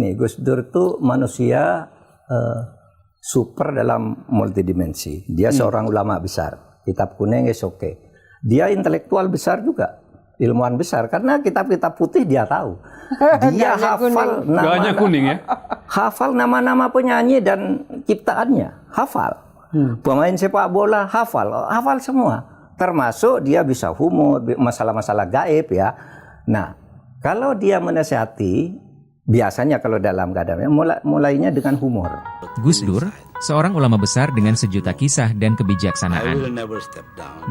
Nih, Gus Dur itu manusia super dalam multidimensi. Dia seorang ulama besar. Kitab kuning oke. Dia intelektual besar juga, ilmuwan besar. Karena kitab-kitab putih dia tahu. Dia hafal hafal nama-nama penyanyi dan ciptaannya. Hafal. Pemain sepak bola hafal semua. Termasuk dia bisa humor, masalah-masalah gaib ya. Nah, kalau dia menasihati, biasanya kalau dalam keadaan mulainya dengan humor. Gus Dur, seorang ulama besar dengan sejuta kisah dan kebijaksanaan.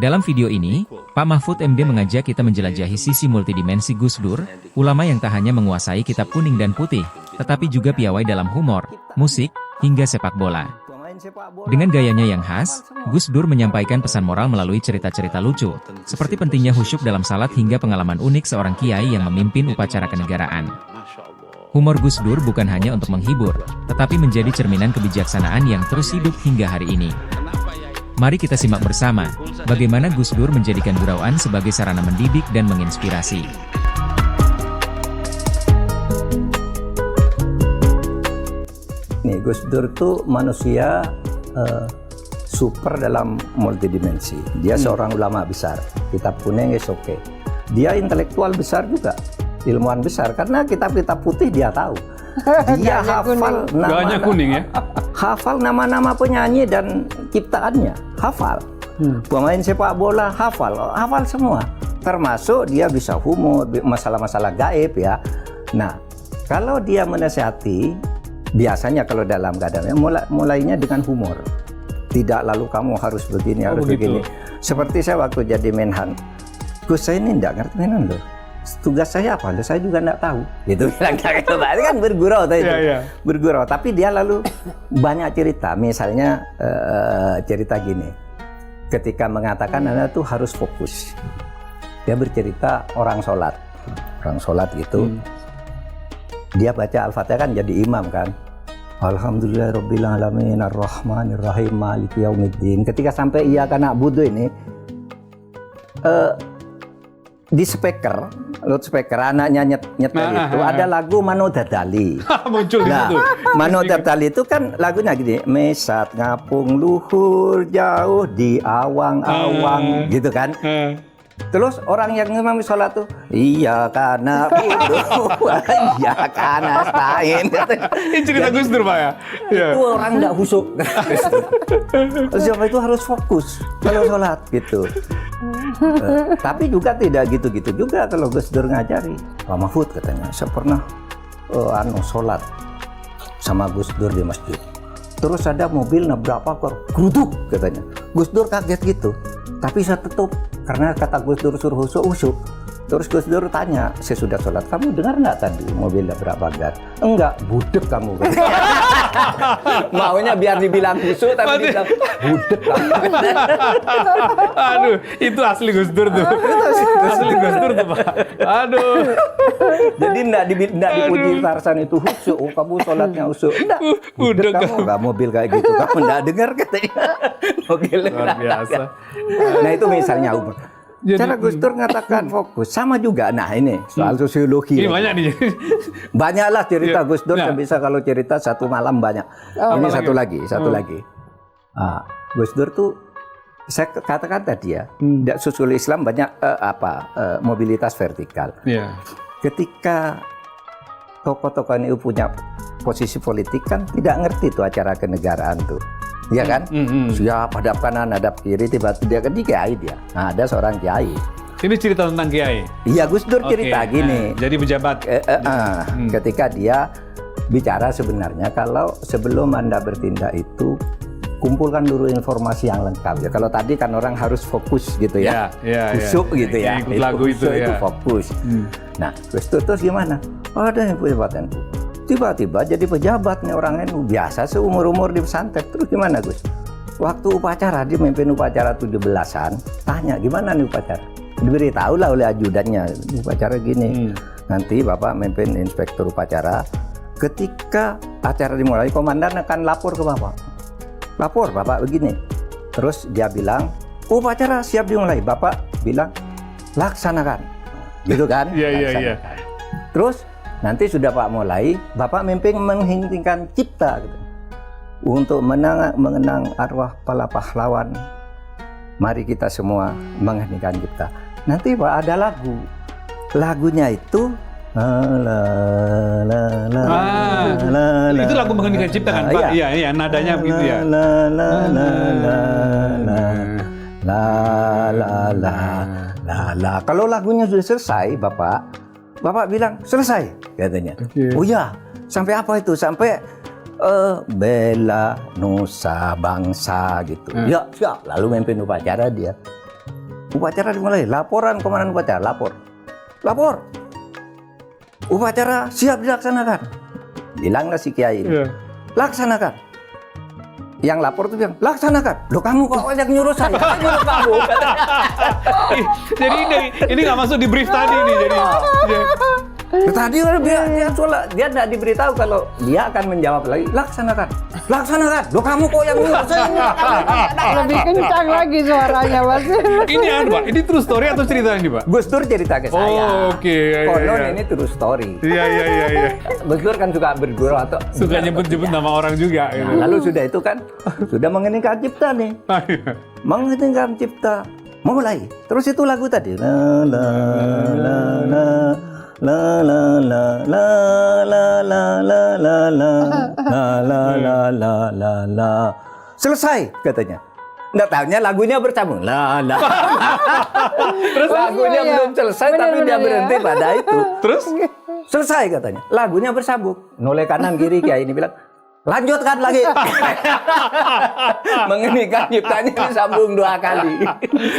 Dalam video ini, Pak Mahfud MD mengajak kita menjelajahi sisi multidimensi Gus Dur, ulama yang tak hanya menguasai kitab kuning dan putih, tetapi juga piawai dalam humor, musik, hingga sepak bola. Dengan gayanya yang khas, Gus Dur menyampaikan pesan moral melalui cerita-cerita lucu, seperti pentingnya khusyuk dalam salat hingga pengalaman unik seorang kiai yang memimpin upacara kenegaraan. Humor Gus Dur bukan hanya untuk menghibur, tetapi menjadi cerminan kebijaksanaan yang terus hidup hingga hari ini. Mari kita simak bersama, bagaimana Gus Dur menjadikan gurauan sebagai sarana mendidik dan menginspirasi. Nih, Gus Dur itu manusia super dalam multidimensi. Dia seorang ulama besar. Kitab kuning oke. Dia intelektual besar juga, ilmuwan besar. Karena kitab-kitab putih dia tahu. Dia hafal nama-nama penyanyi dan ciptaannya. Hafal. Pemain sepak bola hafal semua. Termasuk dia bisa humor, masalah-masalah gaib ya. Nah, kalau dia menasihati, biasanya kalau dalam keadaan mulainya dengan humor. Tidak lalu kamu harus begini, harus begini. Seperti saya waktu jadi Menhan, Gus, saya ini tidak ngerti Menhan loh. Tugas saya apa? Loh, saya juga tidak tahu. Gitu bilang itu kan bergurau tadi. Bergurau. Tapi dia lalu banyak cerita. Misalnya cerita gini. Ketika mengatakan Anda tuh harus fokus. Dia bercerita orang sholat. Orang sholat gitu. Dia baca Al-Fatihah kan jadi imam kan. Alhamdulillahirabbil alamin arrahmanirrahim maliki yaumiddin. Ketika sampai iyyaka na'budu ini di loudspeaker anaknya nyetel itu ada lagu Mano Dadali. Muncul di situ. Mano Dadali itu kan lagunya gini, mesat ngapung luhur jauh di awang-awang gitu kan. Terus orang yang ngimami sholat tuh, iya karena iya karena stain. Ini cerita Gus Dur Pak ya? Itu orang nggak husuk. Siapa itu harus fokus kalau sholat gitu. Tapi juga tidak gitu-gitu juga kalau Gus Dur ngajari. Pak Mahfud katanya, saya pernah sholat sama Gus Dur di masjid. Terus ada mobil nabrak pagar, geruduk katanya. Gus Dur kaget gitu. Tapi saya tutup karena kata Gus Dur suruh husuk. Terus Gus Dur tanya, sesudah sholat, kamu dengar nggak tadi mobil nabrak pagar? Enggak, budek kamu. Maunya biar dibilang husuk, tapi dibilang budek kamu. Aduh, itu asli Gus Dur tuh. Asli Gus Dur tuh Pak. Aduh. Jadi enggak dipuji Tarsan itu husuk. Oh, kamu sholatnya husuk. Enggak, budek kamu. Enggak mobil kayak gitu. Kamu enggak dengar katanya. Mobil luar biasa. Nah itu misalnya umur. Cara Gus Dur mengatakan fokus sama juga. Nah ini soal sosiologi. Ini banyak nih. Banyaklah cerita Gus Dur. Bisa kalau cerita satu malam banyak. Ini satu lagi. Gus Dur tuh saya katakan tadi ya. Sosiologi Islam banyak mobilitas vertikal. Ketika tokoh-tokoh ini punya posisi politik kan tidak ngerti tuh acara kenegaraan tuh. Iya kan? Siap hadap kanan, hadap kiri, tiba-tiba dia kiai dia. Nah, ada seorang kiai. Ini cerita tentang kiai. Iya, Gus Dur cerita gini. Jadi pejabat. Ketika dia bicara sebenarnya kalau sebelum Anda bertindak itu kumpulkan dulu informasi yang lengkap ya. Kalau tadi kan orang harus fokus gitu ya. Husuk gitu ya. Ikut lagu itu fokus. Nah, Gus Dur terus gimana? Oh, ada yang jabatan. Tiba-tiba jadi pejabat nih orangnya biasa seumur-umur di pesantren. Terus gimana Gus? Waktu upacara, dia memimpin upacara 17-an, tanya gimana nih upacara? Diberitahu lah oleh ajudannya, upacara gini. Nanti Bapak memimpin inspektur upacara. Ketika acara dimulai, komandan akan lapor ke Bapak. Lapor Bapak begini. Terus dia bilang, upacara siap dimulai. Bapak bilang, laksanakan. Gitu kan? Iya. Terus nanti sudah Pak mulai, Bapak mimpi menghentikan cipta gitu. Untuk mengenang arwah para pahlawan. Mari kita semua menghentikan cipta. Nanti Pak ada lagu. Lagunya itu itu lagu menghentikan cipta kan Pak? Iya, nadanya begitu ya. Kalau lagunya sudah selesai, Bapak bilang selesai katanya. Oh ya, sampai apa itu? Sampai bela nusa bangsa gitu. Ya, siap. Lalu memimpin upacara dia. Upacara dimulai. Laporan komandan upacara, lapor. Upacara siap dilaksanakan. Bilanglah si kiai ini. Laksanakan. Yang lapor tuh bilang, laksanakan. Loh kamu kok yang nyuruh saya? Saya nyuruh kamu. Jadi ini nggak masuk di brief tadi nih. Tadi dia tidak diberitahu kalau dia akan menjawab lagi, laksanakan. Loh kamu kok yang nyuruh saya? Lebih kencang lagi suaranya Mas. Ini Pak, ini true story atau cerita ini Pak? Gus Dur cerita ke saya. Oh, oke. Konon ini true story. Iya. Gus Dur kan suka bergurau atau suka nyebut-nyebut nama orang juga. Gitu. Lalu sudah itu kan, sudah mengeningkan cipta nih. Mengeningkan cipta. Mulai. Terus itu lagu tadi. Selesai katanya. Nggak tahunya lagunya bersambung. Terus lagunya belum selesai tapi dia berhenti pada itu. Terus selesai katanya. Lagunya bersambung. Noleh kanan kiri kayak ini bilang, lanjutkan lagi. Mengeningkan ciptanya disambung 2 kali.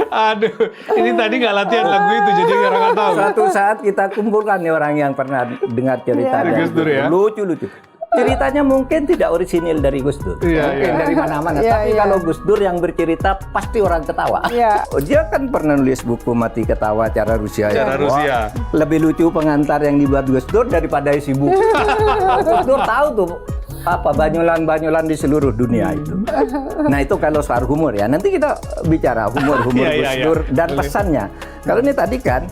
Aduh, ini tadi nggak latihan lagu itu, jadi orang nggak tahu. Suatu saat kita kumpulkan nih orang yang pernah dengar cerita dari Gus Dur ya. Lucu. Ceritanya mungkin tidak orisinil dari Gus Dur. Mungkin dari mana-mana. Tapi kalau Gus Dur yang bercerita pasti orang ketawa. Oh, dia kan pernah nulis buku Mati Ketawa Cara Rusia. Rusia. Lebih lucu pengantar yang dibuat Gus Dur daripada isi buku. Gus Dur tahu tuh apa banyolan di seluruh dunia itu. Nah itu kalau soal humor ya. Nanti kita bicara humor Gus Dur dan pesannya. Kalau ini tadi kan,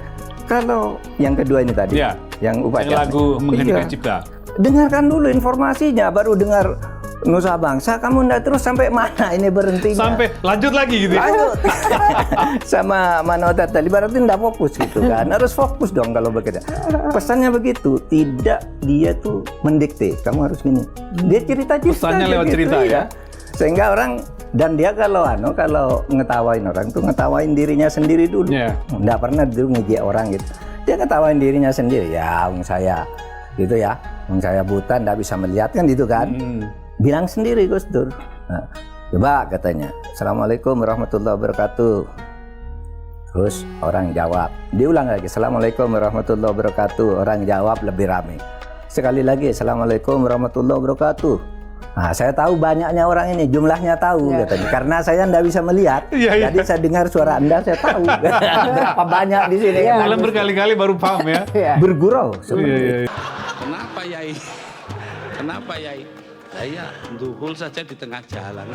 kalau yang kedua ini tadi, yang upacara. Yang lagu menghentikan cipta. Dengarkan dulu informasinya, baru dengar Nusa Bangsa, kamu ndak terus sampai mana ini berhentinya? Sampai lanjut lagi gitu ya? Lanjut. Sama Manotat tadi, berarti ndak fokus gitu kan. Harus fokus dong kalau begitu. Pesannya begitu, tidak dia tuh mendikte, kamu harus gini. Dia cerita-cerita. Pesannya lewat gitu, cerita ya? Sehingga orang, dan dia kalau ngetawain orang tuh ngetawain dirinya sendiri dulu. Ndak pernah dulu ngejek orang gitu. Dia ngetawain dirinya sendiri, ya saya gitu ya. Saya buta, ndak bisa melihat kan gitu kan. Bilang sendiri Gus Dur. Nah, coba katanya, Assalamualaikum warahmatullahi wabarakatuh. Terus orang jawab. Diulang lagi, Assalamualaikum warahmatullahi wabarakatuh. Orang jawab lebih ramai. Sekali lagi, Assalamualaikum warahmatullahi wabarakatuh. Nah, saya tahu banyaknya orang ini, jumlahnya tahu katanya. Karena saya ndak bisa melihat, jadi saya dengar suara Anda, saya tahu berapa banyak di sini. Dalam berkali-kali baru paham ya. Bergurau seperti itu. Kenapa Yai? Saya duhul saja di tengah jalan.